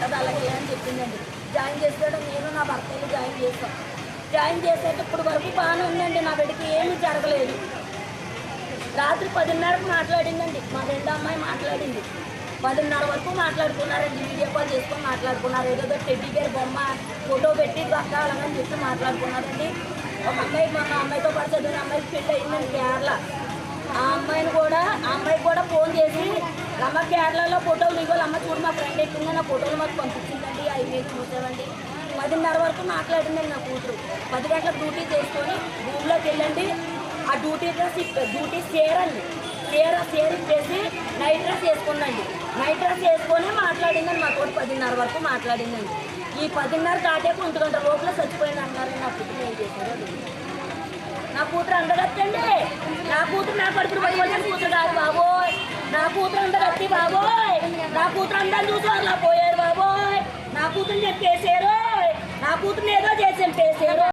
ఉంటుంది అలాగే అని చెప్పిందండి. జాయిన్ చేసేటప్పుడు నేను నా భర్తలు జాయిన్ చేస్తాం. జాయిన్ చేసేటప్పుడు వరకు బాగానే ఉందండి. నా బిడ్డకి ఏమీ జరగలేదు. రాత్రి 10:30కు మాట్లాడిందండి. మా రెండో అమ్మాయి మాట్లాడింది. 10:30 వరకు మాట్లాడుకున్నారండి. వీడియో కాల్ చేసుకొని మాట్లాడుకున్నారు. ఏదో టెడ్డీ బేర్ బొమ్మ ఫోటో పెట్టి దక్కాలని చెప్పి మాట్లాడుకున్నారండి. ఒక అమ్మాయి మొన్న అమ్మాయితో పాటు చదివిన అమ్మాయికి పెళ్ళి అయిందండి కేరళ. ఆ అమ్మాయికి కూడా ఫోన్ చేసి అమ్మ కేరళలో ఫోటోలు ఇవ్వాలి, అమ్మ చూడు మా ఫ్రెండ్ ఎక్కింది, నా ఫోటోలు మాకు పంపించిందండి. అవి మీద చూసామండి. 10:30 వరకు మాట్లాడిందండి నా కూతురు. 10 గంటలకు డ్యూటీ చేసుకొని రూమ్లోకి వెళ్ళండి. ఆ డ్యూటీ చీర అండి, చీర ఇచ్చేసి నైట్ డ్రెస్ వేసుకుందండి. నైట్ డ్రెస్ వేసుకొని మాట్లాడిందండి. మా తోటి 10:30 వరకు మాట్లాడిందండి. ఈ 10:30 దాటేపు 1 గంట లోపల చచ్చిపోయింది అన్నారు. నా కూతురు ఏం చేశారో నా కూతురు అందగత్తండి. నా కూతురు నా కడుపులు పడిపోయిన కూతురు కాదు బాబోయ్. నా కూతురు అందగత్తి బాబోయ్. నా కూతురు అందరు చూసి అలా పోయారు బాబోయ్. నా కూతురు చెప్పేసారు. నా కూతురుని ఏదో చేసి చెప్పేసారు.